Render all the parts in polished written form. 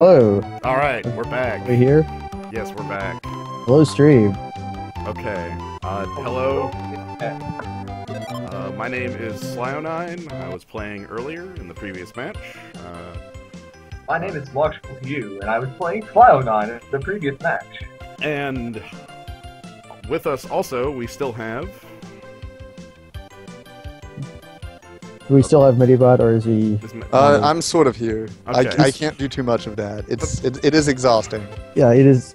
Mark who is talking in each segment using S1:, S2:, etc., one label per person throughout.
S1: Hello.
S2: Alright, we're back.
S1: We here?
S2: Yes, we're back.
S1: Hello, stream.
S2: Okay. Hello. My name is Slio9. I was playing earlier in the previous match.
S3: My name is Logical You, and I was playing Slio9 in the previous match.
S2: And with us also, we still have...
S1: Do we still have Midibot, or is he...
S4: I'm sort of here.
S2: Okay.
S4: I can't do too much of that. It is exhausting.
S1: Yeah, it is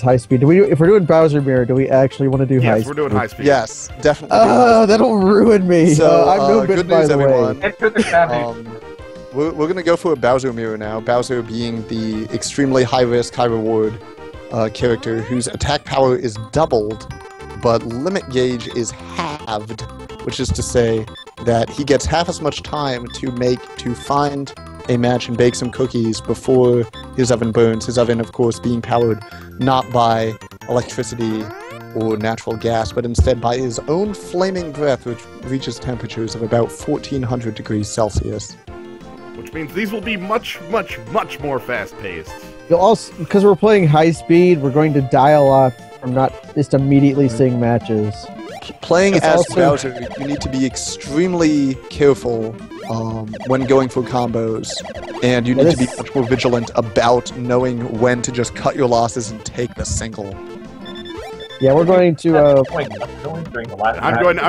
S1: high speed. If we're doing Bowser Mirror, do we actually want to do high speed?
S2: Yes, we're doing high speed.
S4: Yes, definitely.
S1: That'll ruin me.
S4: So,
S1: I'm no
S4: good
S1: bit, by
S4: news,
S1: the
S4: everyone.
S1: way.
S4: We're gonna go for a Bowser mirror now. Bowser being the extremely high risk, high reward character whose attack power is doubled, but limit gauge is halved, which is to say that he gets half as much time to find a match and bake some cookies before his oven burns. His oven, of course, being powered not by electricity or natural gas, but instead by his own flaming breath, which reaches temperatures of about 1400 degrees Celsius.
S2: Which means these will be much, much, much more fast-paced.
S1: You'll also, because we're playing high speed, we're going to dial off from not just immediately seeing matches.
S4: Playing
S1: It's
S4: as
S1: also-
S4: Bowser, you need to be extremely careful when going for combos, and you need to be much more vigilant about knowing when to just cut your losses and take the single.
S1: Yeah, we're going to.
S2: I'm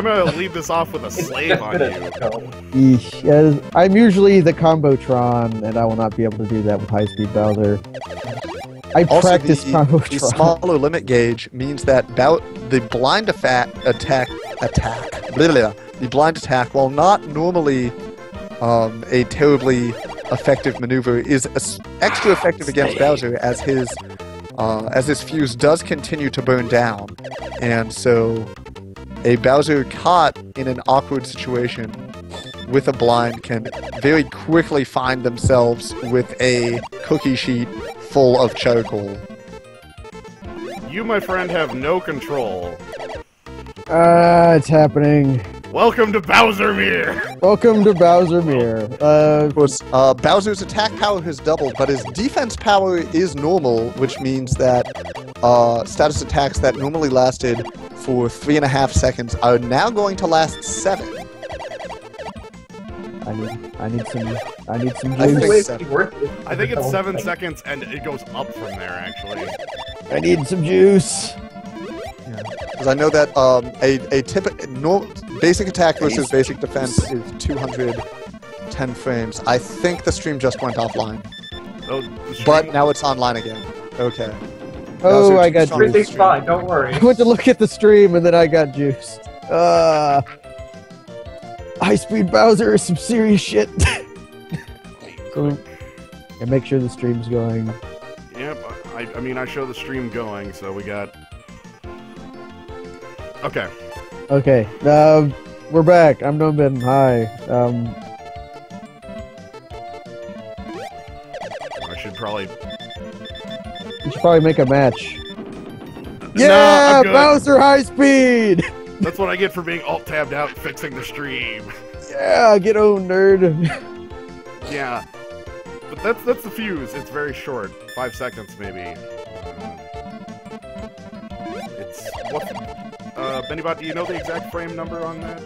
S2: gonna leave this off with a slave on you.
S1: I'm usually the Combotron, and I will not be able to do that with high speed Bowser. I
S4: Also,
S1: practice
S4: the
S1: Combotron.
S4: smaller limit gauge means that the blind the blind attack, while not normally a terribly effective maneuver, is extra effective against Bowser as his fuse does continue to burn down, and so a Bowser caught in an awkward situation with a blind can very quickly find themselves with a cookie sheet full of charcoal.
S2: You, my friend, have no control.
S1: It's happening.
S2: Welcome to Bowser Mirror!
S1: Welcome to Bowser Mirror.
S4: Of course, Bowser's attack power has doubled, but his defense power is normal, which means that status attacks that normally lasted for 3.5 seconds are now going to last 7.
S1: I need some
S4: I
S1: juice.
S2: I think it's 7 seconds, and it goes up from there, actually.
S1: I need some juice.
S4: Because I know that basic attack versus basic defense is 210 frames. I think the stream just went offline,
S2: Oh, the stream-
S4: but now it's online again. Okay.
S1: Oh, I got
S4: juice.
S3: Everything's fine, don't worry.
S1: I went to look at the stream and then I got juiced. High speed Bowser is some serious shit. So, and make sure the stream's going.
S2: Yep, I mean, I show the stream going, so we got... Okay.
S1: Okay, we're back. I'm Gnomebitten. Hi.
S2: I should probably...
S1: You should probably make a match.
S2: No,
S1: Yeah,
S2: I'm good.
S1: Bowser high speed.
S2: That's what I get for being alt-tabbed out and fixing the stream.
S1: Yeah, get owned, nerd.
S2: Yeah. But that's the fuse. It's very short. 5 seconds, maybe. It's... What... Benibot, do you know the exact frame number on that?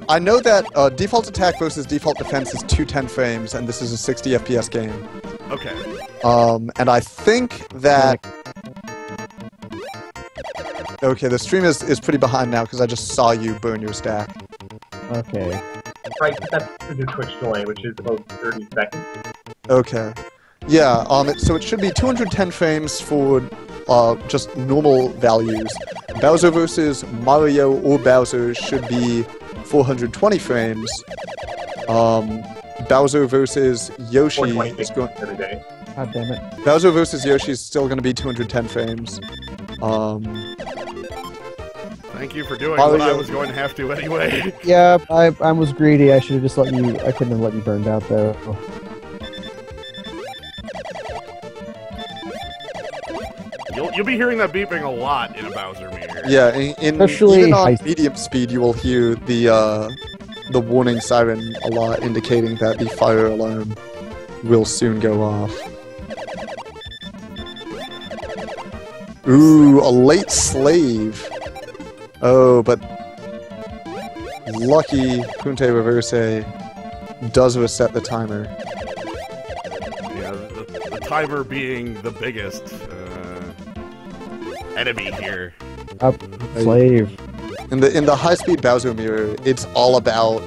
S4: I know that default attack versus default defense is 210 frames, and this is a 60 FPS game.
S2: Okay.
S4: And I think that... Okay, the stream is pretty behind now because I just saw you burn your stack.
S1: Okay.
S3: Right, but that's the Twitch delay, which is about 30 seconds.
S4: Okay. Yeah, so it should be 210 frames for just normal values. Bowser versus Mario or Bowser should be 420 frames. Bowser versus Yoshi is going...
S3: every day.
S1: God damn it.
S4: Bowser versus Yoshi is still going to be 210 frames.
S2: Thank you for doing
S4: Mario-
S2: what I was going to have to anyway.
S1: Yeah, I was greedy. I should have just let you. I couldn't have let you burned out though.
S2: You'll be hearing that beeping a lot in a Bowser Mirror.
S4: Yeah,
S1: Especially
S4: even on
S1: high-
S4: medium speed, you will hear the warning siren a lot, indicating that the fire alarm will soon go off. Ooh, a late slave. Oh, but lucky Punte Reverse does reset the timer.
S2: Yeah, the timer being the biggest enemy here.
S1: Up, slave.
S4: In the high-speed Bowser mirror, it's all about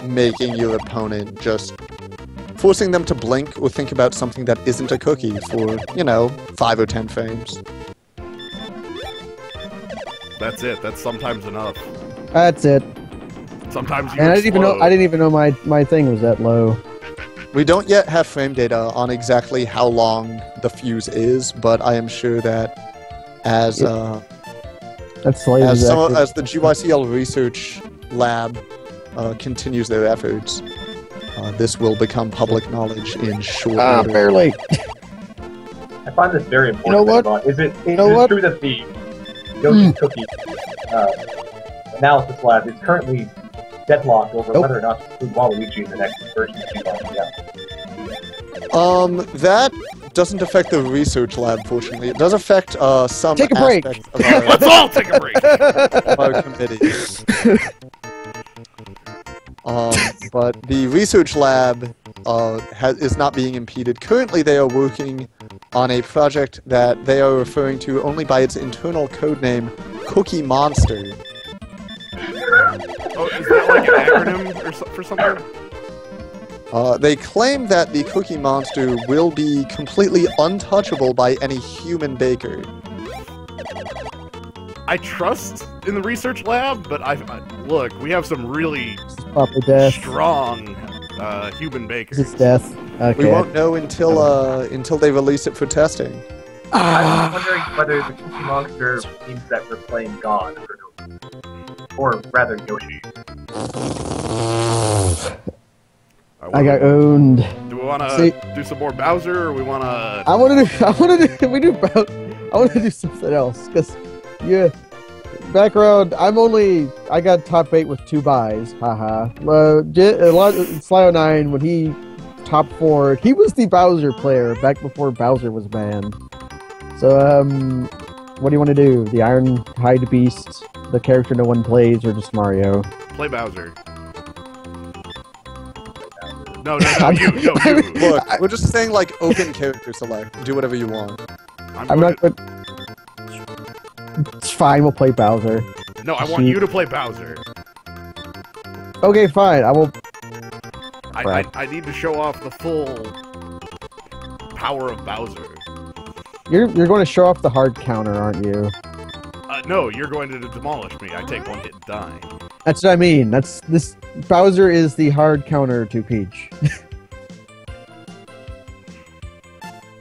S4: making your opponent just forcing them to blink or think about something that isn't a cookie for, 5 or 10 frames.
S2: That's it. That's sometimes enough.
S1: That's it.
S2: Sometimes you
S1: And I didn't even know my thing was that low.
S4: We don't yet have frame data on exactly how long the fuse is, but I am sure that as
S1: That's slave
S4: as the GYCL research lab continues their efforts, this will become public knowledge in short order.
S1: Barely.
S3: I find this very important.
S1: You know what?
S3: Is it
S1: what?
S3: true that the Yoshi Cookie analysis lab is currently deadlocked over whether or not to include Waluigi in the next version of GYCL?
S4: That doesn't affect the research lab, fortunately. It does affect some
S1: Take a break.
S4: aspects of our,
S2: Let's all take a break!
S4: of our committee. But the research lab is not being impeded. Currently, they are working on a project that they are referring to only by its internal codename, Cookie Monster.
S2: Oh, is that like an acronym for something?
S4: They claim that the Cookie Monster will be completely untouchable by any human baker.
S2: I trust in the research lab, but look, we have some really strong human bakers.
S1: It's death. Okay.
S4: We won't know until they release it for testing.
S3: I'm wondering whether the Cookie Monster means that we're playing God, or rather Yoshi.
S1: I got owned.
S2: Do we want to do some more Bowser, or we want to?
S1: I want to do something else, because, yeah, background, I got top 8 with 2 buys, haha. Slio9, when he top 4, he was the Bowser player back before Bowser was banned. So, what do you want to do? The Iron Hide Beast, the character no one plays, or just Mario?
S2: Play Bowser. No, you.
S4: Look, we're just saying, like, open character select. Do whatever you want.
S1: I'm not good. It's fine, we'll play Bowser.
S2: No, I want you to play Bowser.
S1: Okay, fine, I will...
S2: I need to show off the full power of Bowser.
S1: You're going to show off the hard counter, aren't you?
S2: No, you're going to demolish me. I take 1 hit and die.
S1: That's what I mean. Bowser is the hard counter to Peach.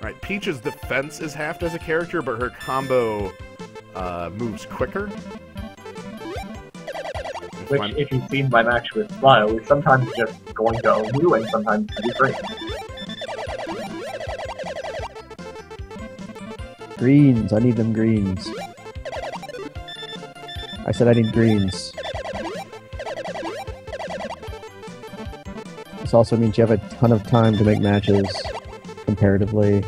S2: Right, Peach's defense is halved as a character, but her combo moves quicker.
S3: Which, if you've seen my match with Slio, is sometimes just going to own you, and sometimes to be great.
S1: Greens. I need them greens. I said I need greens. This also means you have a ton of time to make matches, comparatively.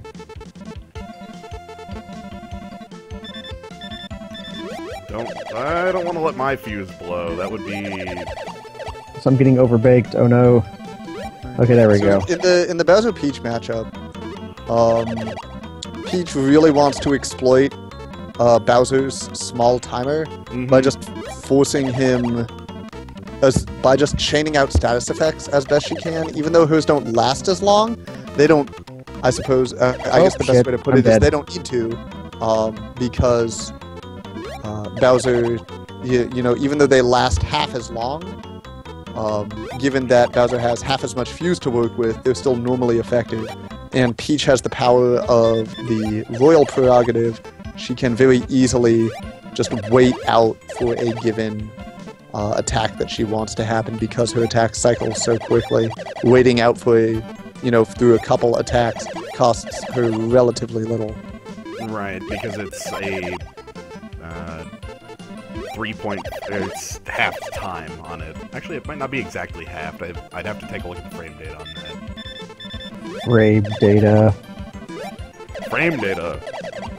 S2: I don't want to let my fuse blow. That would be...
S1: So I'm getting overbaked. Oh no. Okay, there we go.
S4: In the Bowser Peach matchup, Peach really wants to exploit Bowser's small timer by just forcing him, by just chaining out status effects as best she can. Even though hers don't last as long, they don't. I suppose I guess the best way to put it is they don't need to, because Bowser, even though they last half as long, given that Bowser has half as much fuse to work with, they're still normally effective. And Peach has the power of the royal prerogative. She can very easily just wait out for a given attack that she wants to happen because her attack cycles so quickly. Waiting out for through a couple attacks costs her relatively little.
S2: Right, because it's a 3-point. It's half time on it. Actually, it might not be exactly half. I'd have to take a look at the frame data on that.
S1: Frame data.
S2: Frame data.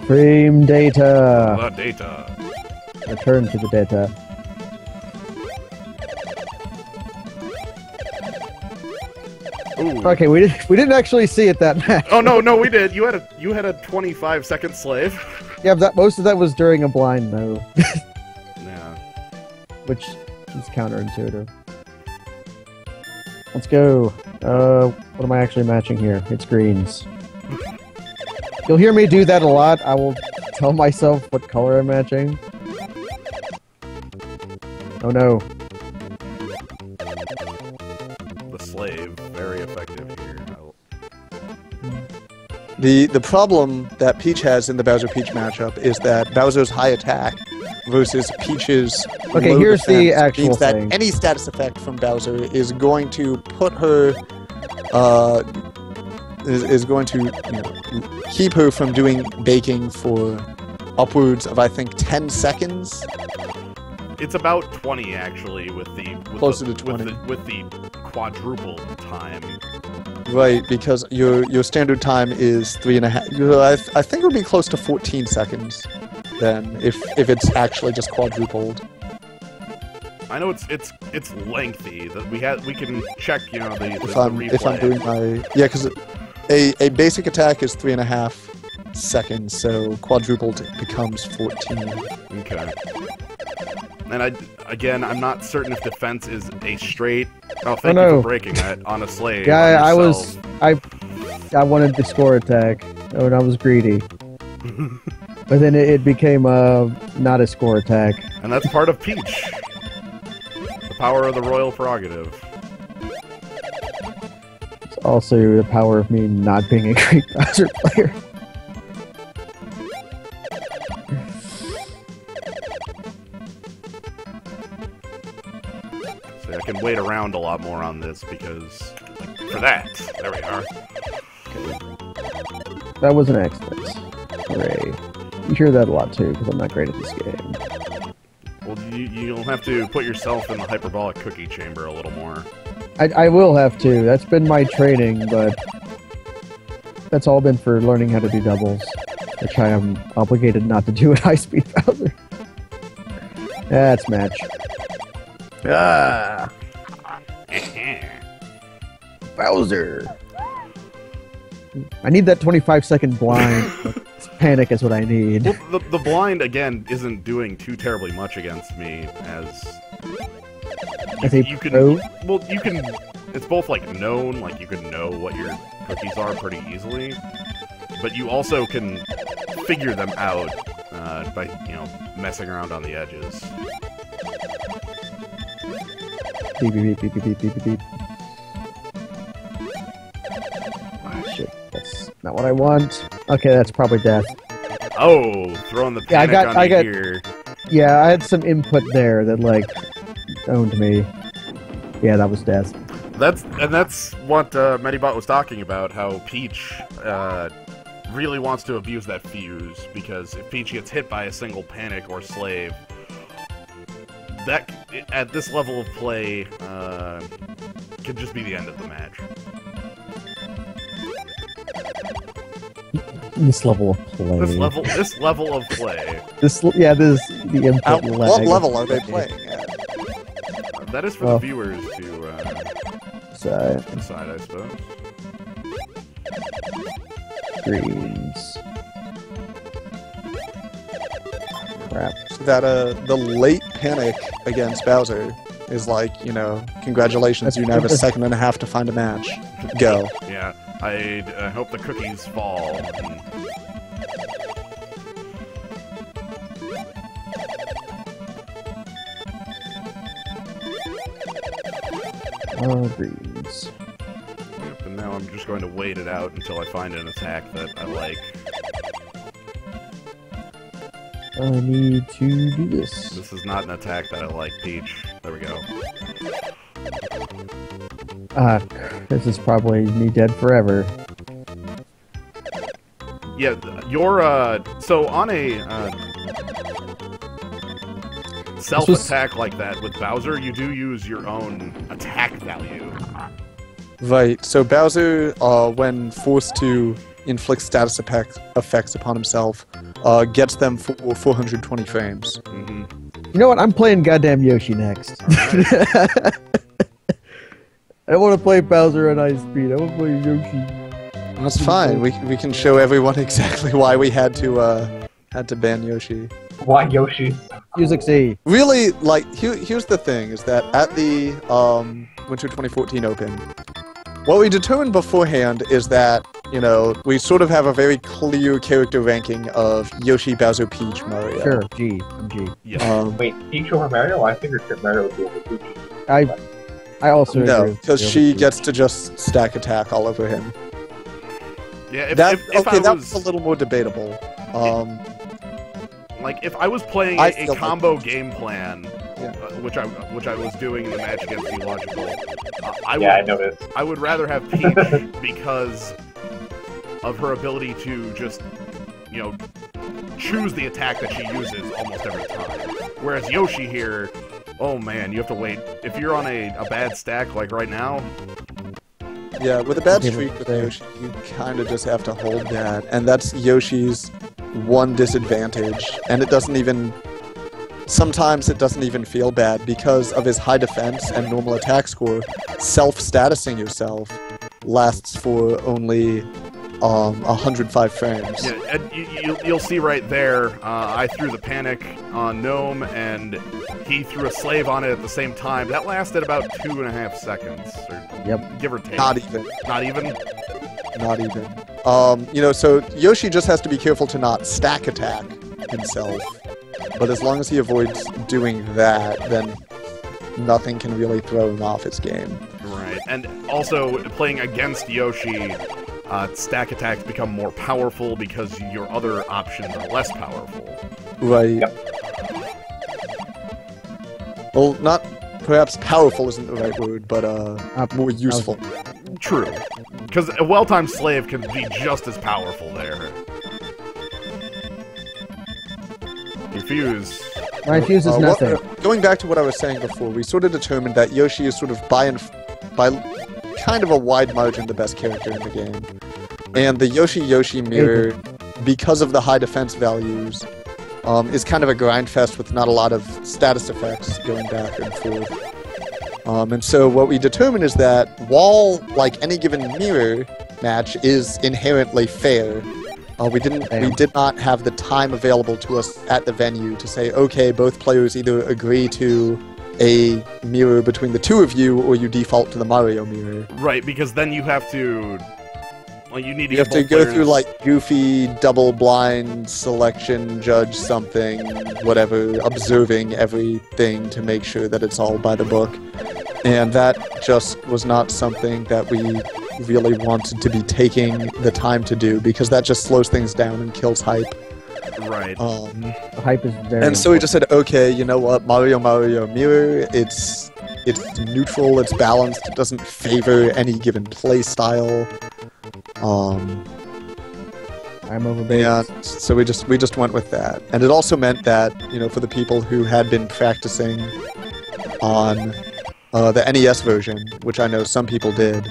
S1: Frame data.
S2: The data.
S1: Return to the data.
S2: Ooh.
S1: Okay, we didn't actually see it that match.
S2: Oh no, we did. You had a 25-second slave.
S1: Yeah, but most of that was during a blind though.
S2: Yeah.
S1: Which is counterintuitive. Let's go. What am I actually matching here? It's greens. You'll hear me do that a lot. I will tell myself what color I'm matching. Oh no.
S2: The slave, very effective here.
S4: The problem that Peach has in the Bowser-Peach matchup is that Bowser's high attack versus Peach's
S1: Okay,
S4: low
S1: here's the
S4: defense
S1: actual
S4: means that
S1: thing.
S4: any status effect from Bowser is going to put her, is going to keep her from doing baking for upwards of, I think, 10 seconds.
S2: It's about 20 actually, with
S4: Closer to 20.
S2: with the quadruple time.
S4: Right, because your standard time is 3.5. I think it would be close to 14 seconds then, if it's actually just quadrupled.
S2: I know it's lengthy. That we can check the replay.
S4: If I'm doing my because a basic attack is 3.5 seconds, so quadrupled becomes 14.
S2: Okay. And I'm not certain if defense is a straight. Oh, thank you for breaking that on a slave.
S1: Yeah, I wanted the score attack, and I was greedy. But then it became not a score attack.
S2: And that's part of Peach. The power of the royal prerogative.
S1: It's also the power of me not being a great Bowser player.
S2: So I can wait around a lot more on this because for that. There we are.
S1: Okay. That was an accident. Hooray. You hear that a lot too, because I'm not great at this game.
S2: Well, you'll have to put yourself in the hyperbolic cookie chamber a little more.
S1: I will have to. That's been my training, but that's all been for learning how to do doubles, which I am obligated not to do at high-speed Bowser. That's match. Ah! Bowser! I need that 25-second blind. Panic is what I need.
S2: Well, the blind, again, isn't doing too terribly much against me, as you can... Well, you can... It's both, like, known, like, you can know what your cookies are pretty easily, but you also can figure them out by, messing around on the edges.
S1: Beep, beep, beep, beep, beep, beep, beep. Oh, shit. That's not what I want. Okay, that's probably death.
S2: Oh, throwing the panic on me here.
S1: Yeah, I had some input there that, like, owned me. Yeah, that was death.
S2: That's what Medibot was talking about, how Peach really wants to abuse that fuse, because if Peach gets hit by a single panic or slave, that, at this level of play, could just be the end of the match.
S1: This level of play.
S2: This level of play.
S1: This is the input lag.
S4: What level are they playing at?
S2: That is for the viewers to decide, I suppose.
S1: Greens. Crap.
S4: So that the late panic against Bowser is like, congratulations, you now have a second and a half to find a match. Go.
S2: Yeah, I hope the cookies fall.
S1: Greens.
S2: Yep, and now I'm just going to wait it out until I find an attack that I like.
S1: I need to do this.
S2: This is not an attack that I like, Peach. There we go.
S1: This is probably me dead forever.
S2: Yeah, your, so on a, self-attack like that with Bowser, you do use your own attack value.
S4: Right. So Bowser, when forced to inflict status effects upon himself, gets them for 420 frames.
S2: Mm-hmm.
S1: You know what? I'm playing goddamn Yoshi next.
S2: Right.
S1: I don't want to play Bowser at high speed. I want to play Yoshi.
S4: That's fine. We can show everyone exactly why we had to ban Yoshi.
S3: Why Yoshi?
S1: Music C.
S4: Really, like, here's the thing, is that at the Winter 2014 Open, what we determined beforehand is that, you know, we sort of have a very clear character ranking of Yoshi, Bowser, Peach, Mario.
S1: Sure, G. I'm G.
S2: Yeah.
S3: Wait, Peach over Mario? I figured that Mario would be over Peach.
S1: I also
S4: No,
S1: agree.
S4: because she gets to just stack attack all over him.
S2: Yeah, if
S4: That
S2: I
S4: that
S2: was
S4: was a little more debatable.
S2: like if I was playing
S4: I
S2: a
S4: feel like
S2: combo game plan,
S4: Yeah.
S2: which I was doing in the match against Illogical, I
S3: I noticed.
S2: I would rather have Peach because of her ability to just, you know, choose the attack that she uses almost every time. Whereas Yoshi here, oh man, you have to wait. If you're on a bad stack like right now,
S4: Yeah, with a bad
S1: Okay,
S4: streak with
S1: but-
S4: Yoshi, you kind of just have to hold that, and that's Yoshi's one disadvantage, and it doesn't even... Sometimes it doesn't even feel bad because of his high defense and normal attack score. Self-statusing yourself lasts for only 105 frames.
S2: yeah, and you'll see right there, I threw the panic on Gnome, and he threw a slave on it at the same time. That lasted about 2.5 seconds, or
S1: Yep.
S2: give or take.
S4: Not even.
S2: Not even?
S4: Not even. You know, so Yoshi just has to be careful to not stack attack himself. But as long as he avoids doing that, then nothing can really throw him off his game.
S2: Right, and also playing against Yoshi, stack attacks become more powerful because your other options are less powerful.
S4: Right.
S3: Yep.
S4: Well, not... Perhaps powerful isn't the right word, but more useful.
S2: True, because a well-timed slave can be just as powerful there. Your fuse.
S1: My fuse is nothing.
S4: Going back to what I was saying before, we sort of determined that Yoshi is sort of by kind of a wide margin the best character in the game. And the Yoshi mirror, because of the high defense values, is kind of a grind fest with not a lot of status effects going back and forth. And so what we determined is that while, like, any given mirror match is inherently fair, we did not have the time available to us at the venue to say, okay, both players either agree to a mirror between the two of you, or you default to the Mario mirror.
S2: Right, because then you have to... Well, you need to
S4: You have to go through, like, goofy, double-blind selection, judge something, whatever, observing everything to make sure that it's all by the book. And that just was not something that we really wanted to be taking the time to do, because that just slows things down and kills hype.
S2: Right.
S1: The hype is very
S4: And so we just said, okay, you know what, Mario Mirror, it's neutral, it's balanced, it doesn't favor any given play style.
S1: I'm overbait.
S4: Yeah, so we just went with that. And it also meant that, you know, for the people who had been practicing on the NES version, which I know some people did,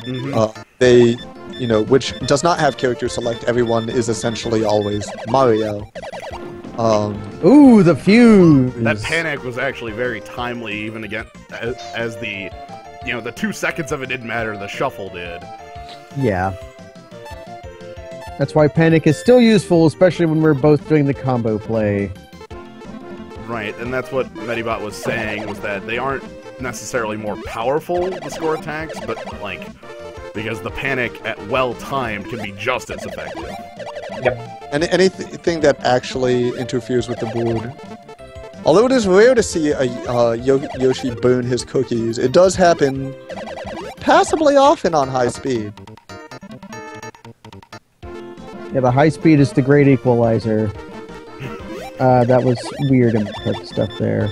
S4: they, you know, which does not have character select, everyone is essentially always Mario.
S1: Ooh, the fuse!
S2: That panic was actually very timely, even again, as the, you know, the 2 seconds of it didn't matter, the shuffle did.
S1: Yeah. That's why panic is still useful, especially when we're both doing the combo play.
S2: Right, and that's what Medibot was saying, was that they aren't necessarily more powerful, the score attacks, but, like, because the panic at well-timed can be just as effective.
S3: Yep.
S4: And anything that actually interferes with the board. Although it is rare to see a Yoshi burn his cookies, it does happen passably often on high speed.
S1: Yeah, the high speed is the great equalizer. That was weird input stuff there.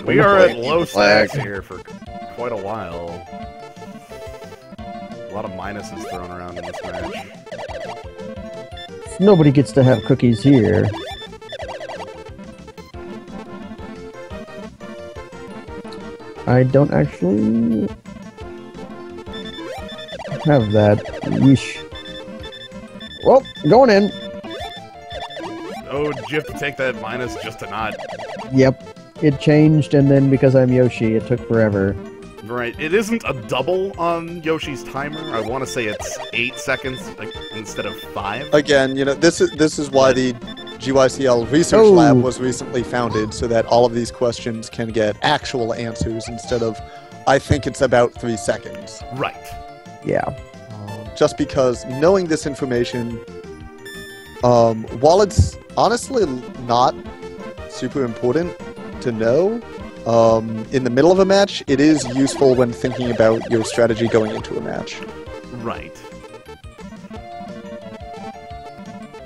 S2: We are at low stacks here for quite a while. A lot of minuses thrown around in this match.
S1: Nobody gets to have cookies here. I don't actually... have that. Yeesh. Well, going in.
S2: Oh, did you have to take that minus just to not...
S1: Yep. It changed, and then because I'm Yoshi, it took forever.
S2: Right. It isn't a double on Yoshi's timer. I want to say it's 8 seconds instead of 5.
S4: Again, you know, this is why the GYCL Research Lab was recently founded, so that all of these questions can get actual answers instead of, I think it's about 3 seconds.
S2: Right.
S1: Yeah.
S4: Just because knowing this information, while it's honestly not super important to know, in the middle of a match, it is useful when thinking about your strategy going into a match.
S2: Right.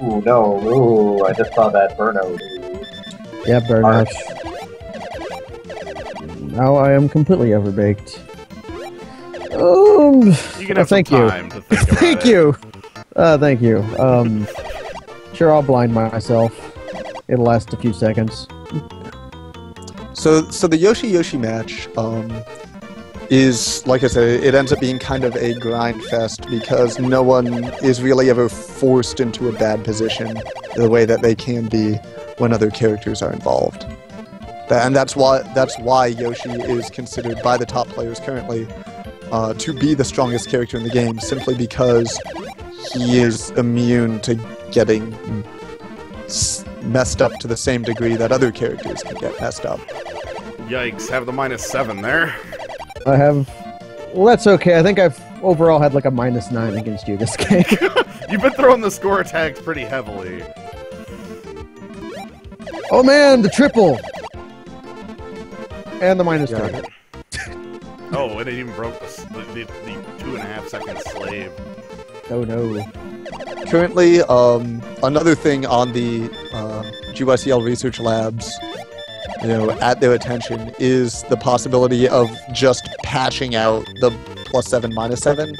S3: Ooh, no. Ooh, I just saw that burnout.
S1: Yeah, burnout. Now I am completely overbaked.
S2: You can have
S1: thank
S2: some time to think about
S1: Thank
S2: it.
S1: you. Thank you. Sure, I'll blind myself. It'll last a few seconds.
S4: So the Yoshi match is, like I said, it ends up being kind of a grind fest because no one is really ever forced into a bad position the way that they can be when other characters are involved. And that's why Yoshi is considered by the top players currently to be the strongest character in the game, simply because he is immune to getting messed up to the same degree that other characters can get messed up.
S2: Yikes, have the -7 there.
S1: I have... Well, that's okay. I think I've overall had like a -9 against you this game.
S2: You've been throwing the score tags pretty heavily.
S1: Oh man, the triple! And the -3.
S2: Oh, and it even broke the 2.5 second slave.
S1: Oh no.
S4: Currently, another thing on the GYCL Research Labs, you know, at their attention is the possibility of just patching out the +7, -7.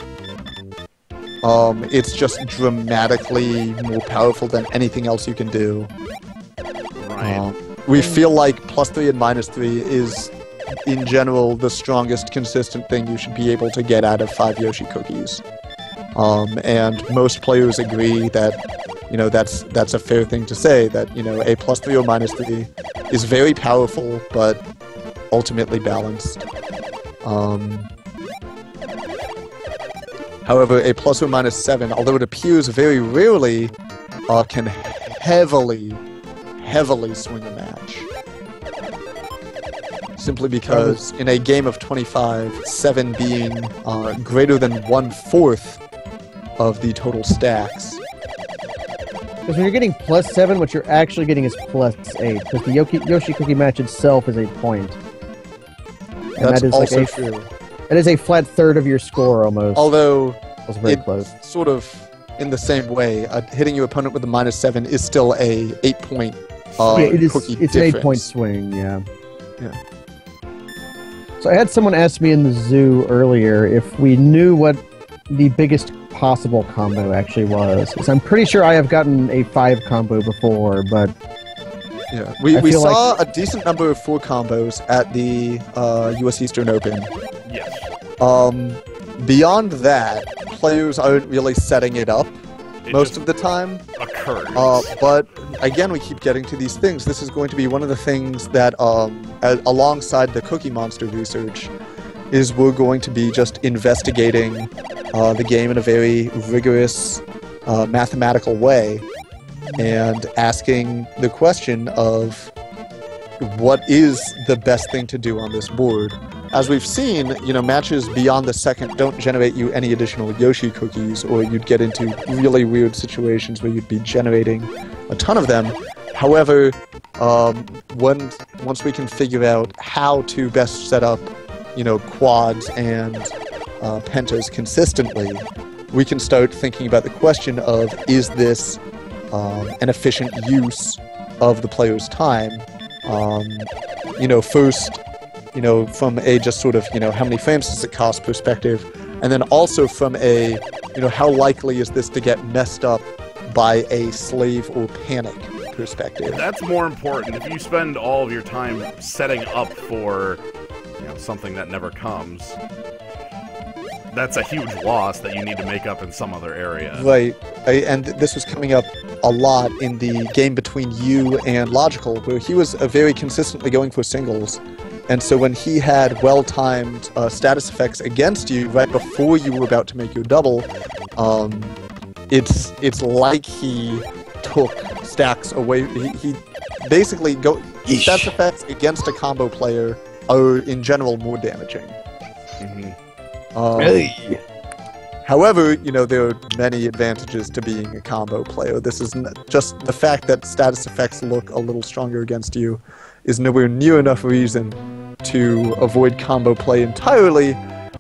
S4: It's just dramatically more powerful than anything else you can do.
S2: Right.
S4: We feel like +3 and -3 is, in general, the strongest consistent thing you should be able to get out of 5 Yoshi cookies. And most players agree that, you know, that's a fair thing to say, that, you know, a +3 or -3 is very powerful, but ultimately balanced. However, a + or -7, although it appears very rarely, can heavily swing a match. Simply because in a game of 25, 7 being greater than 1/4 of the total stacks.
S1: Because when you're getting +7, what you're actually getting is +8. Because the Yoshi Cookie match itself is a point. And
S4: That's
S1: that is
S4: also
S1: like
S4: true.
S1: That is a flat third of your score almost.
S4: Although
S1: It was very
S4: it
S1: close.
S4: sort of, in the same way, hitting your opponent with a -7 is still a 8-point cookie
S1: It's an 8-point
S4: difference.
S1: swing, yeah.
S4: Yeah.
S1: So I had someone ask me in the zoo earlier if we knew what the biggest possible combo actually was. So I'm pretty sure I have gotten a 5 combo before, but...
S4: Yeah, we
S1: feel
S4: saw a decent number of 4 combos at the US Eastern Open.
S2: Yes.
S4: Beyond that, players aren't really setting it up
S2: It
S4: most
S2: just
S4: of the time.
S2: occurs.
S4: But again, we keep getting to these things. This is going to be one of the things that, alongside the Cookie Monster research, is we're going to be just investigating the game in a very rigorous, mathematical way, and asking the question of what is the best thing to do on this board. As we've seen, you know, matches beyond the second don't generate you any additional Yoshi cookies, or you'd get into really weird situations where you'd be generating a ton of them. However, once we can figure out how to best set up, you know, quads and pentas consistently, we can start thinking about the question of, is this an efficient use of the player's time? You know, first, you know, from a just sort of, you know, how many frames does it cost perspective, and then also from a, you know, how likely is this to get messed up by a slave or panic perspective.
S2: That's more important. If you spend all of your time setting up for, you know, something that never comes, that's a huge loss that you need to make up in some other area.
S4: Right. And this was coming up a lot in the game between you and Logical, where he was very consistently going for singles. And so when he had well-timed status effects against you right before you were about to make your double, it's like he took stacks away. He basically status effects against a combo player are in general more damaging. However, you know, there are many advantages to being a combo player. This is just the fact that status effects look a little stronger against you is nowhere near enough reason to avoid combo play entirely,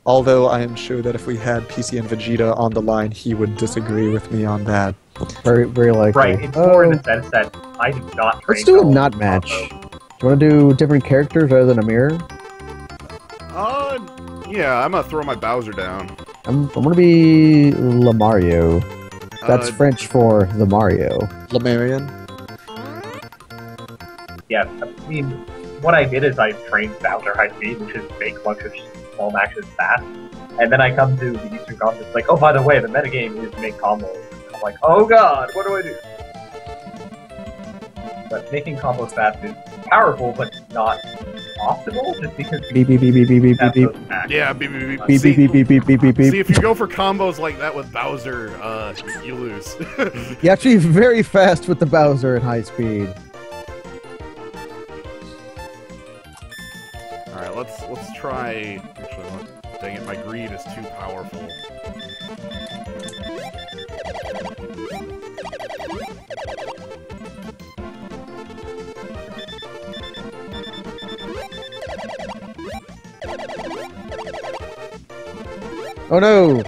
S4: although I am sure that if we had PC and Vegeta on the line, he would disagree with me on that.
S1: Very, very likely.
S3: Right, it's more in the sense that I do not
S1: Let's do a not match. Do you want to do different characters rather than a mirror?
S2: Yeah, I'm gonna throw my Bowser down.
S1: I'm gonna be La Mario. That's French for the Mario.
S4: Lemarian?
S3: Yeah, I mean, what I did is I trained Bowser high speed, which is make a bunch of small matches fast. And then I come to the Eastern Conference like, oh, by the way, the metagame is make combos. I'm like, oh god, what do I do? But making combos fast is powerful, but not optimal, just because
S1: beep beep beep beep beep beep beep beep.
S2: Yeah, beep beep beep
S1: Beep beep beep beep beep beep beep beep.
S2: See, if you go for combos like that with Bowser, you lose.
S1: You're actually very fast with the Bowser at high speed.
S2: Alright, let's try. Actually, dang it, my greed is too powerful.
S1: Oh no!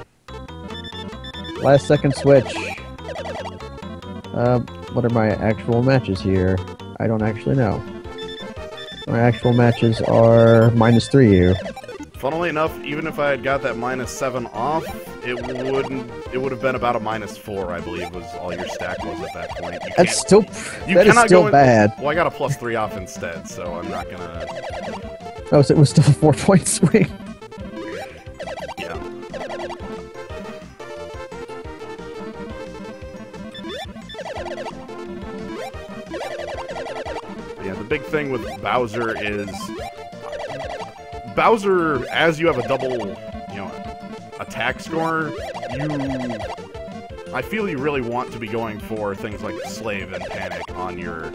S1: Last second switch. What are my actual matches here? I don't actually know. My actual matches are -3U.
S2: Funnily enough, even if I had got that -7 off, it would have been about a -4, I believe, was all your stack was at that point.
S1: That's still bad.
S2: Well, I got a +3 off instead, so I'm not gonna.
S1: Oh, so it was still a 4-point swing.
S2: Yeah. Yeah, the big thing with Bowser is Bowser, as you have a double, attack score, I feel you really want to be going for things like Slave and Panic on your,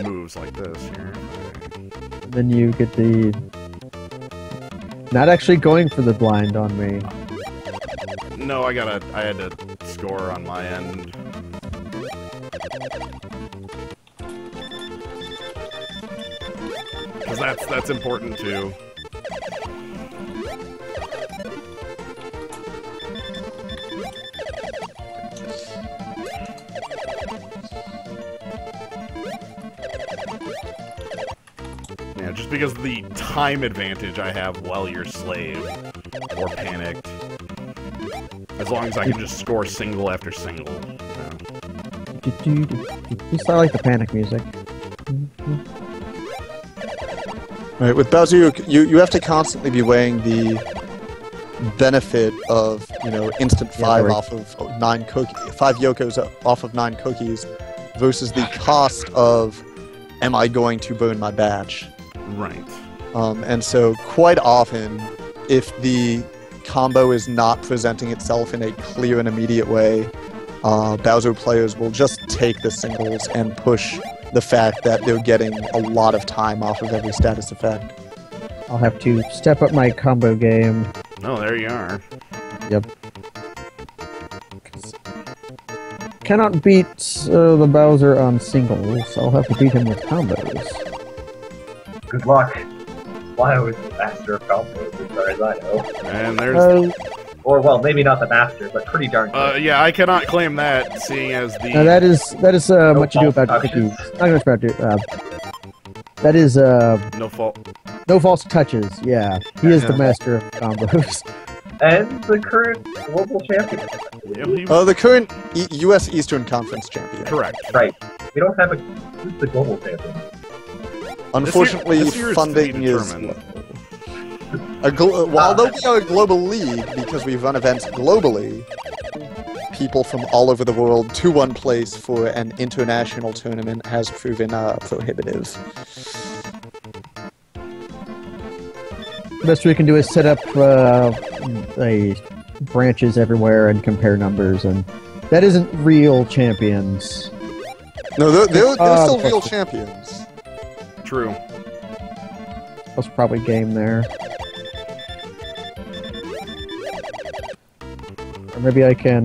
S2: moves like this here.
S1: Then you get the... Not actually going for the blind on me.
S2: No, I had to score on my end. Because that's important too. Yeah, just because of the time advantage I have while you're Slave or Panicked. As long as I can just score single after single.
S1: You sound like the Panic music.
S4: Right, with Bowser, you have to constantly be weighing the benefit of, instant 5 off of 9 cookies, 5 Yokos off of 9 cookies, versus the cost of, am I going to burn my batch?
S2: Right.
S4: And so, quite often, if the combo is not presenting itself in a clear and immediate way, Bowser players will just take the singles and push the fact that they're getting a lot of time off of every status effect.
S1: I'll have to step up my combo game.
S2: Oh, there you are.
S1: Yep. Cannot beat the Bowser on singles. I'll have to beat him with combos.
S3: Good luck. Slio is the master of combos, as far as I know.
S2: And there's...
S3: Or, well, maybe not the master, but pretty darn good.
S2: Yeah, I cannot claim that, seeing as the...
S1: that is what you do about cookies. Not much about that is,
S2: No fault.
S1: No false touches, yeah. He is the master of combos.
S3: And the current global champion.
S2: Yeah,
S4: the current U.S. Eastern Conference champion.
S2: Correct.
S3: Right. We don't have who's the global champion?
S4: Unfortunately,
S2: this year
S4: funding is... Although we are a global league, because we run events globally, people from all over the world to one place for an international tournament has proven prohibitive.
S1: The best we can do is set up branches everywhere and compare numbers, and that isn't real champions.
S4: No, they're still real champions.
S2: True.
S1: That's probably game there. Or maybe I can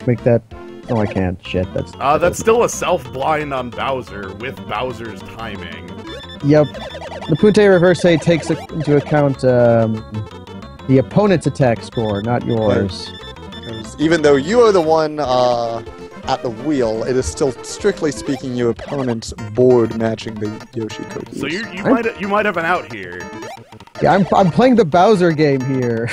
S1: make that... No, I can't. Shit,
S2: that's still a self-blind on Bowser, with Bowser's timing.
S1: Yep. The Punte Reverse takes into account the opponent's attack score, not yours.
S4: Even though you are the one at the wheel, it is still, strictly speaking, your opponent's board matching the Yoshi cookies.
S2: So you might have an out here.
S1: Yeah, I'm playing the Bowser game here.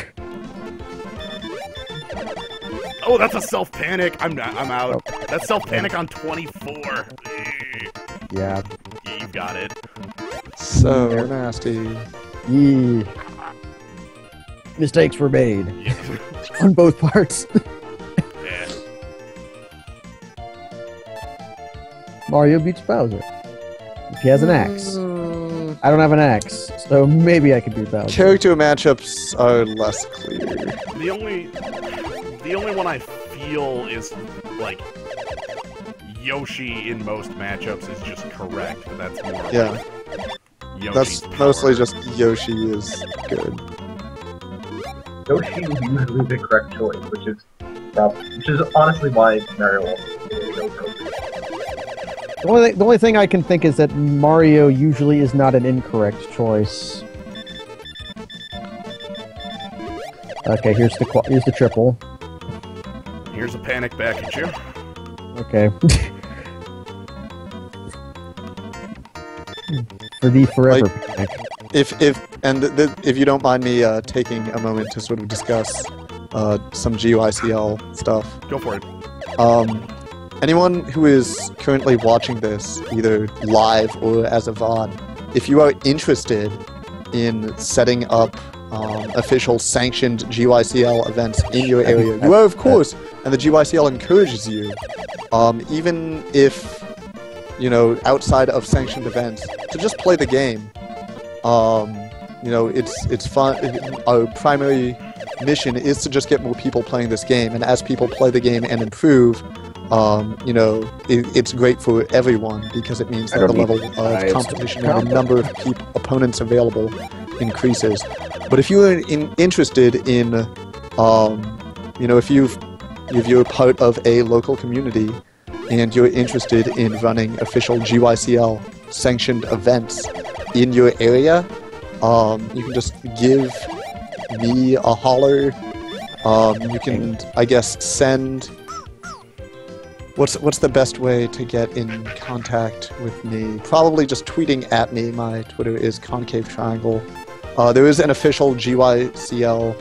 S2: Oh, that's a self-panic. I'm out. Oh. That's self-panic on 24.
S1: Yeah.
S2: You got it.
S4: So nasty.
S1: Yeah. Mistakes were made.
S2: Yeah.
S1: On both parts.
S2: Yeah.
S1: Mario beats Bowser. If he has an axe. I don't have an axe, so maybe I could beat Bowser.
S4: Character matchups are less clear.
S2: The only one I feel is, like, Yoshi in most matchups is just correct, but that's more like Yoshi's
S4: that's mostly just Yoshi is good.
S3: Yoshi is usually the correct choice, which is honestly why Mario also really goes over.
S1: The only thing I can think is that Mario usually is not an incorrect choice. Okay, here's the triple.
S2: Here's a panic back at you.
S1: Okay. For the forever panic.
S4: If you don't mind me taking a moment to sort of discuss some GYCL stuff.
S2: Go for it.
S4: Anyone who is currently watching this, either live or as a VOD, if you are interested in setting up official sanctioned GYCL events in your area, you are, of course, and the GYCL encourages you, even if, you know, outside of sanctioned events, to just play the game. You know, it's fun. Our primary mission is to just get more people playing this game, and as people play the game and improve, you know, it's great for everyone because it means that the level of competition and the number of opponents available increases. But if you're interested in, you know, if you're part of a local community and you're interested in running official GYCL sanctioned events in your area, you can just give me a holler. You can, I guess, send... What's the best way to get in contact with me? Probably just tweeting at me. My Twitter is Concave Triangle. There is an official GYCL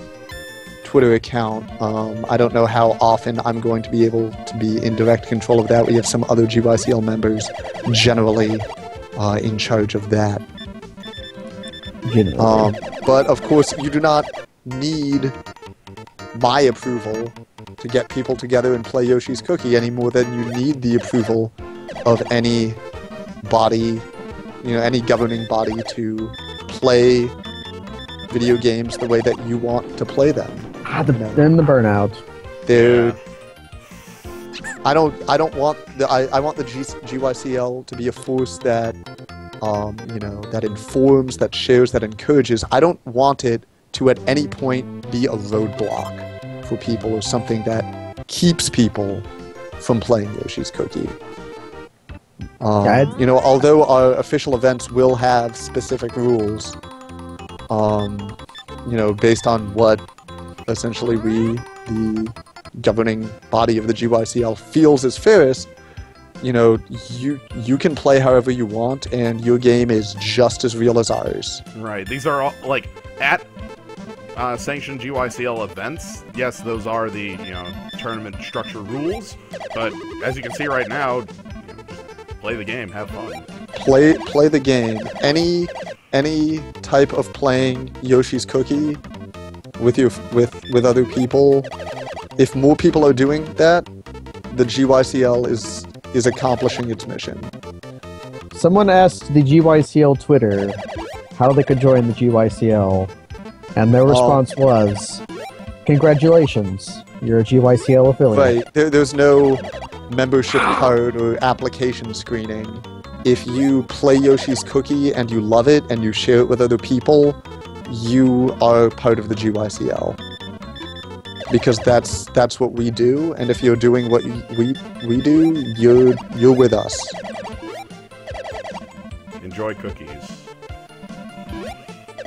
S4: Twitter account. I don't know how often I'm going to be able to be in direct control of that. We have some other GYCL members generally in charge of that. But of course, you do not need my approval to get people together and play Yoshi's Cookie any more than you need the approval of any body, you know, any governing body to play video games the way that you want to play them.
S1: Then the burnout.
S4: I want the GYCL to be a force that, you know, that informs, that shares, that encourages. I don't want it to at any point be a roadblock for people or something that keeps people from playing Yoshi's Cookie. You know, although our official events will have specific rules, you know, based on what essentially we, the governing body of the GYCL, feels is fairest, you know, you can play however you want, and your game is just as real as ours.
S2: Right. These are all, like, at sanctioned GYCL events. Yes, those are the, you know, tournament structure rules, but as you can see right now, you know, just play the game, have fun.
S4: Play the game. any type of playing Yoshi's Cookie with other people, if more people are doing that, the GYCL is accomplishing its mission.
S1: Someone asked the GYCL Twitter how they could join the GYCL, and their response was, "Congratulations, you're a GYCL affiliate."
S4: Right. There's no membership card or application screening. If you play Yoshi's Cookie and you love it and you share it with other people, you are part of the GYCL. Because that's what we do, and if you're doing what we do, you're with us.
S2: Enjoy cookies.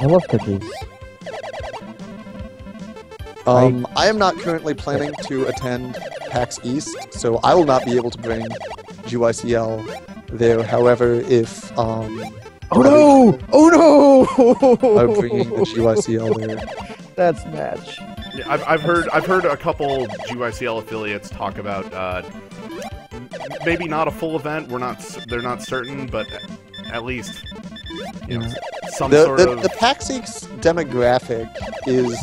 S1: I love cookies.
S4: I am not currently planning to attend PAX East, so I will not be able to bring GYCL there. However, if
S1: Oh no!
S4: I'm bringing the GYCL there.
S1: That's match.
S2: Yeah, I've heard a couple GYCL affiliates talk about maybe not a full event. They're not certain, but at least some sort of.
S4: The PAX East demographic is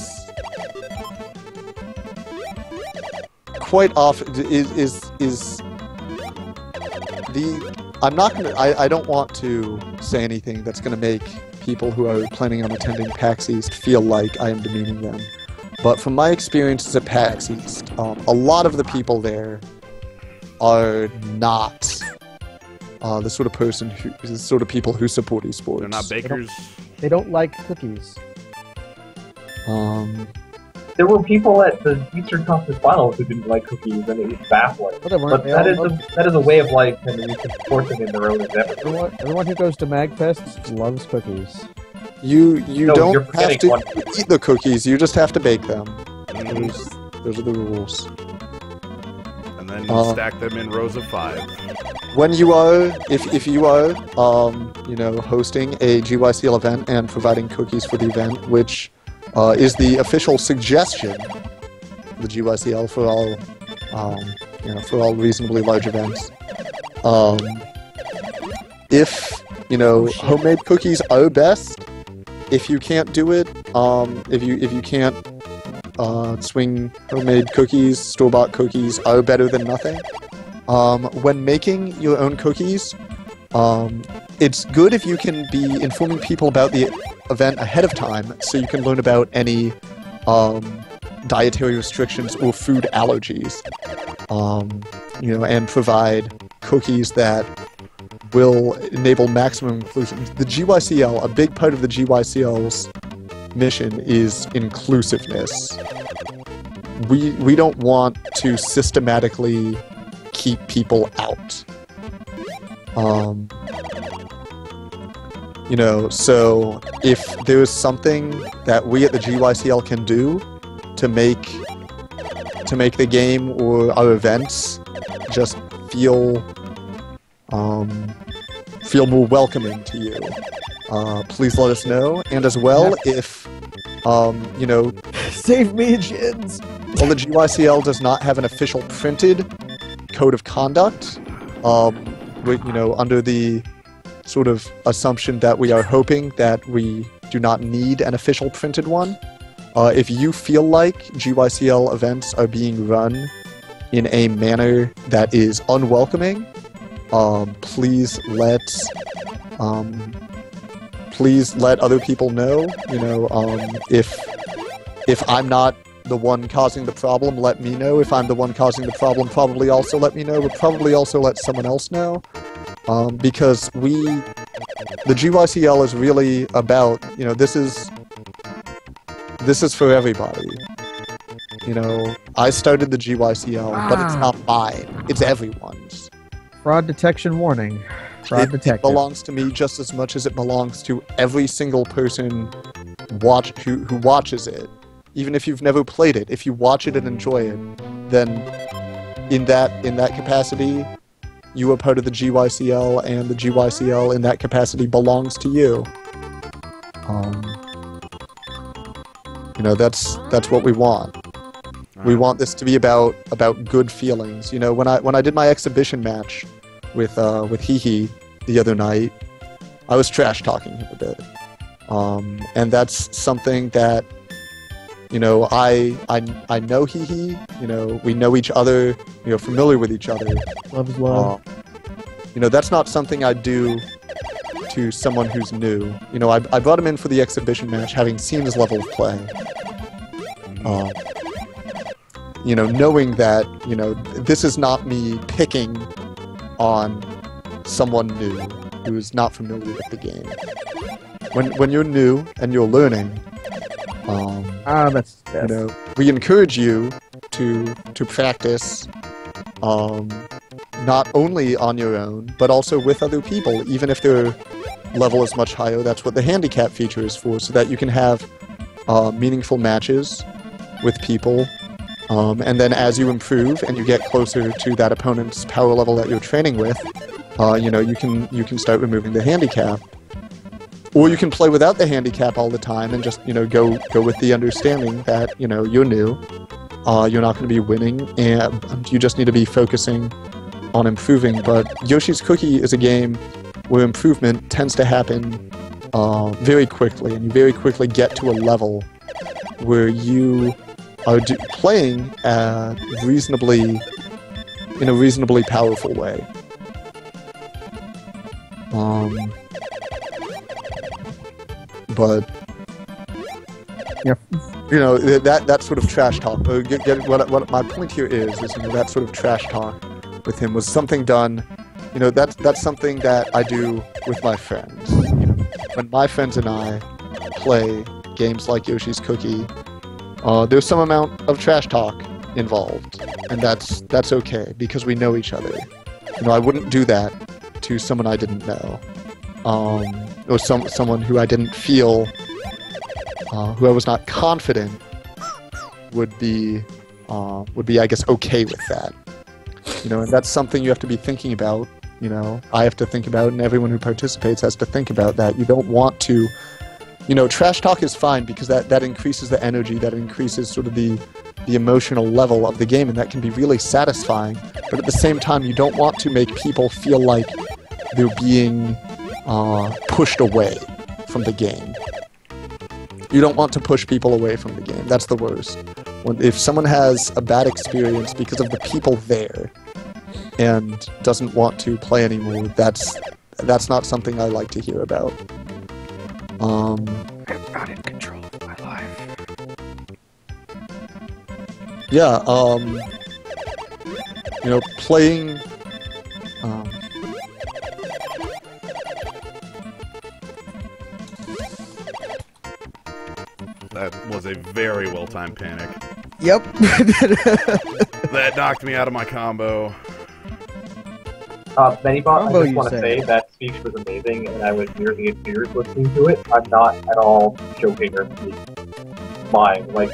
S4: quite often is the. I'm not gonna. I don't want to say anything that's gonna make people who are planning on attending PAX East feel like I am demeaning them. But from my experiences at PAX East, a lot of the people there are not the sort of people who support esports.
S2: They're not bakers.
S1: They don't like cookies.
S3: There were people at the Eastern Conference Finals who didn't like cookies, and it was baffling. But that is a way of life, and we can support them in their own endeavors.
S1: Everyone who goes to MagFest loves cookies.
S4: You don't have to eat the cookies, you just have to bake them. Those are the rules.
S2: And then you stack them in rows of 5.
S4: When you are, if you are, hosting a GYCL event and providing cookies for the event, which is the official suggestion of the GYCL for all reasonably large events. If homemade cookies are best. If you can't do it, if you can't swing homemade cookies, store-bought cookies are better than nothing. When making your own cookies, it's good if you can be informing people about the event ahead of time, so you can learn about any dietary restrictions or food allergies, and provide cookies that will enable maximum inclusion. The GYCL, a big part of the GYCL's mission is inclusiveness. We don't want to systematically keep people out. So if there is something that we at the GYCL can do to make the game or our events just feel more welcoming to you, please let us know. And as well, if
S1: save me, Jins.
S4: Well, the GYCL does not have an official printed code of conduct. Under the sort of assumption that we are hoping that we do not need an official printed one. If you feel like GYCL events are being run in a manner that is unwelcoming, please let other people know. If I'm not the one causing the problem, let me know. If I'm the one causing the problem, probably also let me know, but probably also let someone else know. Because the GYCL is really about, this is for everybody. I started the GYCL, but it's not mine. It's everyone's.
S1: Fraud detection warning. Fraud detected.
S4: It belongs to me just as much as it belongs to every single person who watches it. Even if you've never played it, if you watch it and enjoy it, then in that capacity, you are part of the GYCL, and the GYCL in that capacity belongs to you. That's what we want. We want this to be about good feelings. When I did my exhibition match with Hee the other night, I was trash talking him a bit. And that's something that, you know, I know Hee, you know, we know each other, you know, familiar with each other.
S1: Love is love.
S4: You know, that's not something I do to someone who's new. You know, I brought him in for the exhibition match, having seen his level of play. You know, knowing that, you know, this is not me picking on someone new who is not familiar with the game. When you're new and you're learning,
S1: that's
S4: you know, we encourage you to practice, not only on your own, but also with other people, even if their level is much higher. That's what the handicap feature is for, so that you can have meaningful matches with people. And then as you improve and you get closer to that opponent's power level that you're training with, you know, you can start removing the handicap. Or you can play without the handicap all the time and just, you know, go with the understanding that, you know, you're new, you're not going to be winning, and you just need to be focusing on improving. But Yoshi's Cookie is a game where improvement tends to happen very quickly, and you very quickly get to a level where you are playing in a reasonably powerful way. But
S1: yeah,
S4: you know, that sort of trash talk. What my point here is, you know, that sort of trash talk with him was something done. You know, that's something that I do with my friends. You know, when my friends and I play games like Yoshi's Cookie, there's some amount of trash talk involved, and that's okay because we know each other. You know, I wouldn't do that to someone I didn't know, or someone who I didn't feel, who I was not confident would be, I guess, okay with that. You know, and that's something you have to be thinking about. You know, I have to think about, and everyone who participates has to think about that. You don't want to. You know, trash talk is fine because that increases the energy, that increases sort of the emotional level of the game, and that can be really satisfying. But at the same time, you don't want to make people feel like they're being pushed away from the game. You don't want to push people away from the game. That's the worst. If someone has a bad experience because of the people there and doesn't want to play anymore, that's not something I like to hear about. I'm not in control of my life. Yeah, you know, playing,
S2: That was a very well-timed panic.
S1: Yep.
S2: That knocked me out of my combo.
S3: Benibot, I just want to say that speech was amazing, and I was nearly in tears listening to it. I'm not at all joking or lying. Like,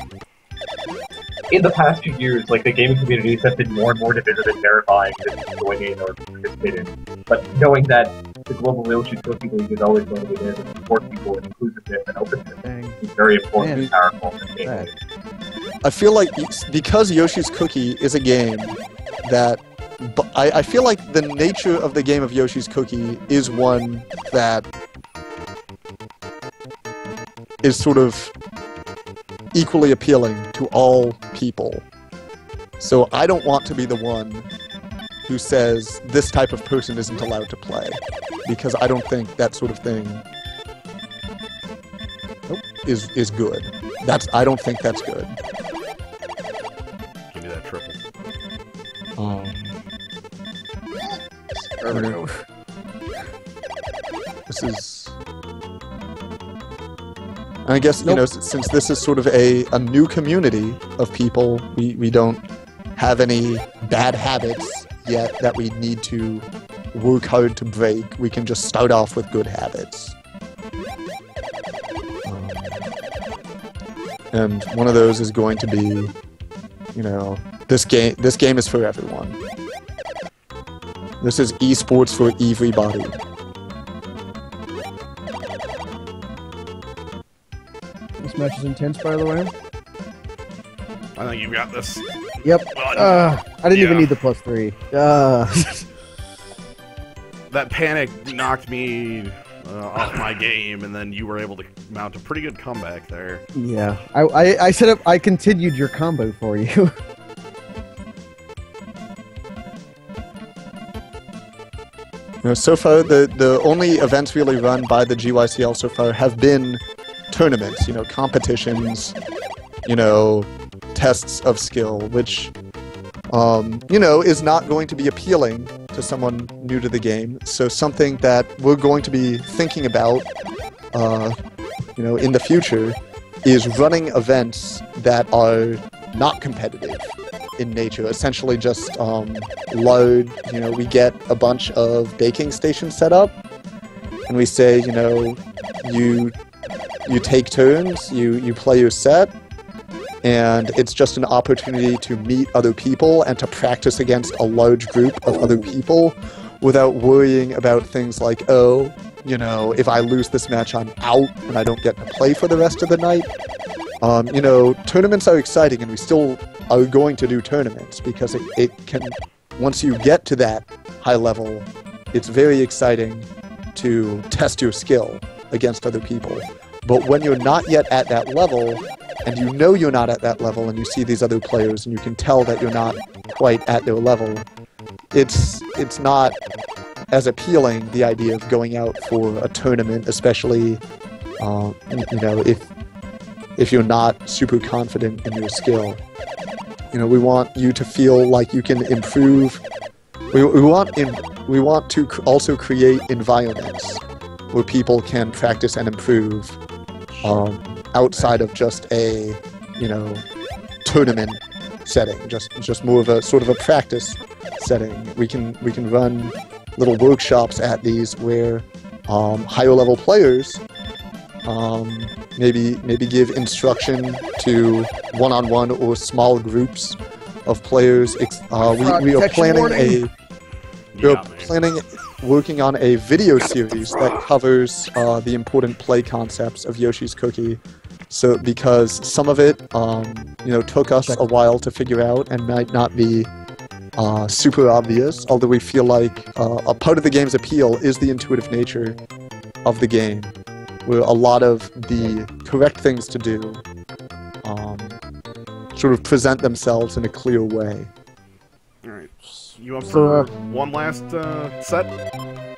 S3: in the past 2 years, like, the gaming communities have been more and more divisive and terrifying to join in or participate in. But knowing that the Global Yoshi's Cookie League is always going to be there to support people in inclusiveness and openness is very important and powerful.
S4: I feel like because Yoshi's Cookie is a game that I feel like the nature of the game of Yoshi's Cookie is one that is sort of equally appealing to all people. So I don't want to be the one who says this type of person isn't allowed to play, because I don't think that sort of thing is good. I don't think that's good.
S2: Give me that triple.
S4: This is... I guess, you know, since this is sort of a new community of people, we don't have any bad habits yet that we need to work hard to break. We can just start off with good habits. And one of those is going to be, you know, this game is for everyone. This is esports for everybody.
S1: This match is intense, by the way.
S2: I think you got this.
S1: Yep. I didn't even need the +3.
S2: That panic knocked me off my game, and then you were able to mount a pretty good comeback there.
S1: Yeah, I set up. I continued your combo for you.
S4: So far, the only events really run by the GYCL so far have been tournaments, competitions, tests of skill, which, is not going to be appealing to someone new to the game. So something that we're going to be thinking about, in the future is running events that are not competitive in nature. Essentially just load, we get a bunch of baking stations set up, and we say, you take turns, you play your set, and it's just an opportunity to meet other people and to practice against a large group of other people without worrying about things like, if I lose this match, I'm out and I don't get to play for the rest of the night. Tournaments are exciting, and we still are going to do tournaments because it can, once you get to that high level, it's very exciting to test your skill against other people. But when you're not yet at that level, and you're not at that level, and you see these other players, and you can tell that you're not quite at their level, it's not as appealing, the idea of going out for a tournament, especially, if you're not super confident in your skill. We want you to feel like you can improve. We want to also create environments where people can practice and improve outside of just a, tournament setting, just more of a sort of a practice setting. We can run little workshops at these where higher level players maybe give instruction to one-on-one or small groups of players. We are planning working on a video series that covers the important play concepts of Yoshi's Cookie. So because some of it, took us a while to figure out and might not be super obvious, although we feel like a part of the game's appeal is the intuitive nature of the game, where a lot of the correct things to do sort of present themselves in a clear way.
S2: Alright, you up for one last set?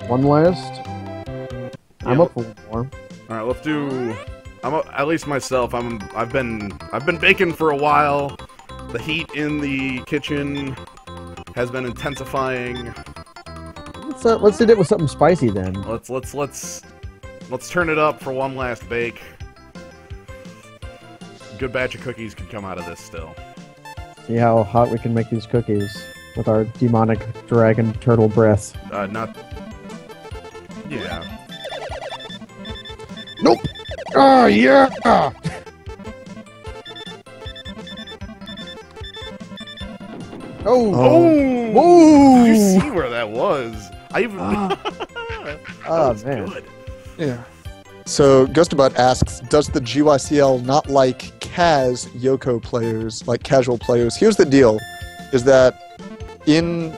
S1: One last? Yeah. I'm up for one more.
S2: Alright, let's do... at least myself, I've been baking for a while. The heat in the kitchen has been intensifying.
S1: Let's do it with something spicy then.
S2: Let's turn it up for one last bake. Good batch of cookies could come out of this still.
S1: See how hot we can make these cookies with our demonic dragon turtle breath.
S2: Yeah.
S1: Nope! Oh, yeah!
S2: Oh!
S1: Whoa!
S2: Did you see where that was?
S1: Man.
S2: Good.
S4: Yeah. So, Ghostbot asks, does the GYCL not like Yoko players, like casual players? Here's the deal, is that in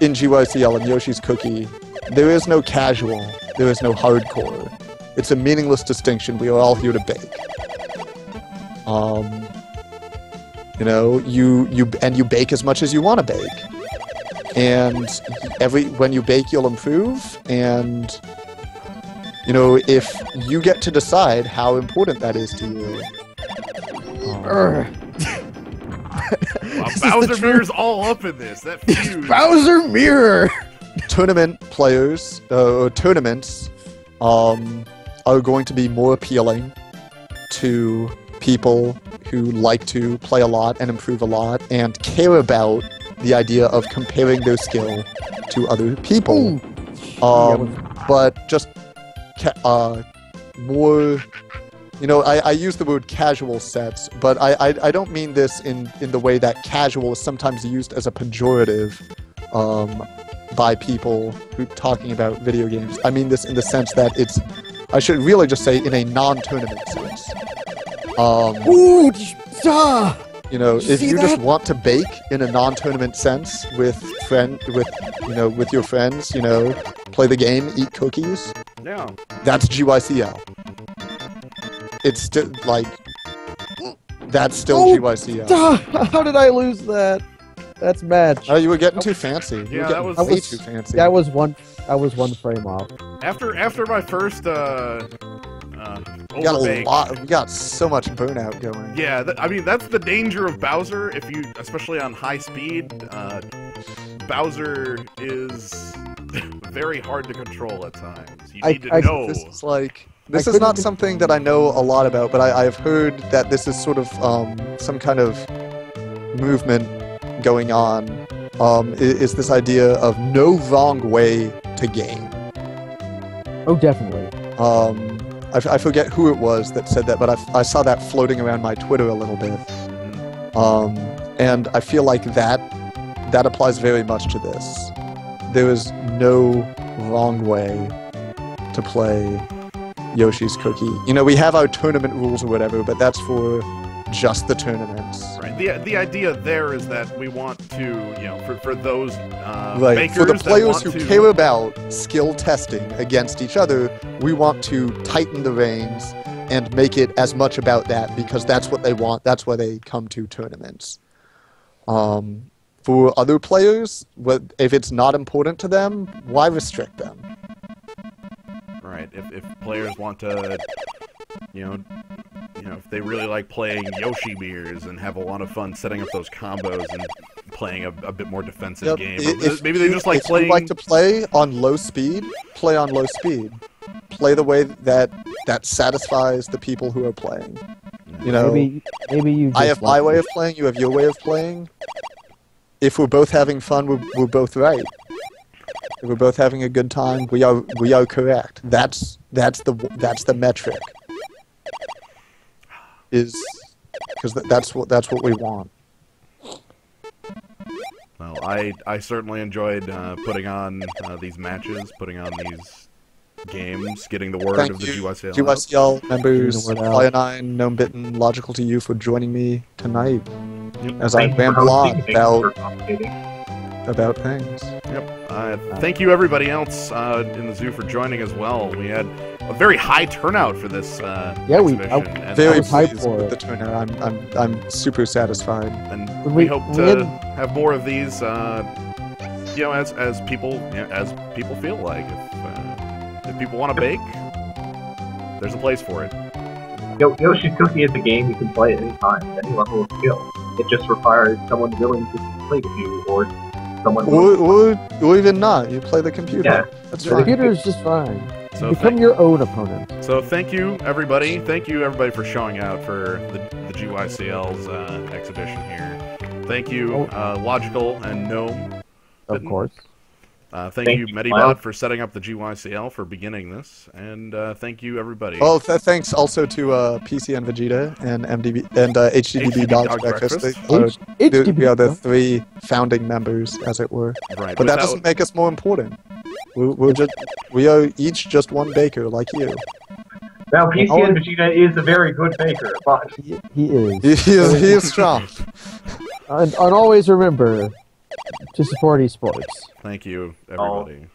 S4: GYCL and Yoshi's Cookie, there is no casual, there is no hardcore. It's a meaningless distinction. We are all here to bake. You bake as much as you want to bake. And when you bake, you'll improve, and if you get to decide how important that is to you.
S2: Bowser Mirror's all up in this. That feud.
S1: Bowser Mirror!
S4: Tournament players, tournaments, are going to be more appealing to people who like to play a lot and improve a lot and care about the idea of comparing their skill to other people. But just more, I use the word casual sets, but I don't mean this in the way that casual is sometimes used as a pejorative by people who talking about video games. I mean this in the sense that I should really just say in a non-tournament sense. If you just want to bake in a non-tournament sense with your friends, play the game, eat cookies,
S2: Yeah.
S4: That's GYCL. It's still, like... That's still GYCL.
S1: How did I lose that? That's match.
S4: Oh, you were getting too fancy. You
S2: Yeah,
S4: were
S2: that
S4: getting
S2: was-
S4: way too fancy.
S1: I was one frame off.
S2: After my first
S4: We got
S2: overbake,
S4: a lot. We got so much burnout going.
S2: yeah, I mean that's the danger of Bowser. If you, especially on high speed, Bowser is very hard to control at times. You need to know.
S4: This is like. This is not something that I know a lot about, but I've heard that this is sort of some kind of movement going on. Is this idea of no wrong way to game?
S1: Oh, definitely.
S4: I forget who it was that said that, but I saw that floating around my Twitter a little bit. And I feel like that applies very much to this. There is no wrong way to play Yoshi's Cookie. You know, we have our tournament rules or whatever, but that's for just the tournaments.
S2: Right. The idea there is that we want to, you know, for those
S4: Right.
S2: bakers
S4: For the
S2: that
S4: players
S2: want
S4: who
S2: to,
S4: care about skill testing against each other, we want to tighten the reins and make it as much about that because that's what they want. That's why they come to tournaments. For other players, if it's not important to them, why restrict them?
S2: Right. If players want to, you know, if they really like playing Yoshi mirrors and have a lot of fun setting up those combos and playing a bit more defensive
S4: Yep.
S2: game, maybe they just like playing.
S4: If you like to play on low speed, play on low speed. Play the way that satisfies the people who are playing. You know,
S1: maybe you.
S4: I have my way of playing. You have your way of playing. If we're both having fun, we're both right. If we're both having a good time, we are correct. That's the metric. Is because that's what we want.
S2: Well, I certainly enjoyed putting on these matches, putting on these games, getting the word
S4: Thank
S2: of the
S4: you,
S2: GYCL.
S4: GYCL members,
S1: Getting the word out.
S4: Slio9, Gnomebitten, Logical to You for joining me tonight as I
S3: Thank you for
S4: ramble on
S3: hosting. Thank you for commentating.
S4: about things.
S2: Yep. Thank you everybody else in the zoo for joining as well. We had a very high turnout for this exhibition. And
S4: Very
S1: was hyped
S4: pleased
S1: for
S4: with
S1: it.
S4: the turnout. I'm super satisfied.
S2: And
S1: We-
S2: we hope
S1: we
S2: to
S1: had-
S2: have more of these, you know, as people feel like. If people want to bake, there's a place for it.
S3: Yoshi's Cookie is a game you can play at any time, at any level of skill. It just requires someone willing to play with you, or someone willing
S4: Or even not. You play the computer.
S3: Yeah.
S4: That's
S1: The
S4: fine.
S1: computer is just fine.
S2: So
S1: Become your own opponent.
S2: So thank you everybody. Thank you everybody for showing out for the GYCL's exhibition here. Thank you Logical and Gnome.
S1: Of course.
S2: Thank you
S3: you,
S2: Medibot
S3: Miles.
S2: for setting up the GYCL for beginning this, and thank you everybody.
S4: Oh, thanks also to PC and Vegeta and MDB and HDDB Dog's
S2: Dog
S4: Breakfast.
S2: Breakfast.
S4: We are the three founding members, as it were.
S2: Right,
S4: But that
S2: without-
S4: doesn't make us more important. We are each just one baker, like you.
S3: Now, PC and Vegeta is a very good baker, but
S1: He is.
S4: He is strong.
S1: And always remember to support esports.
S2: Thank you everybody.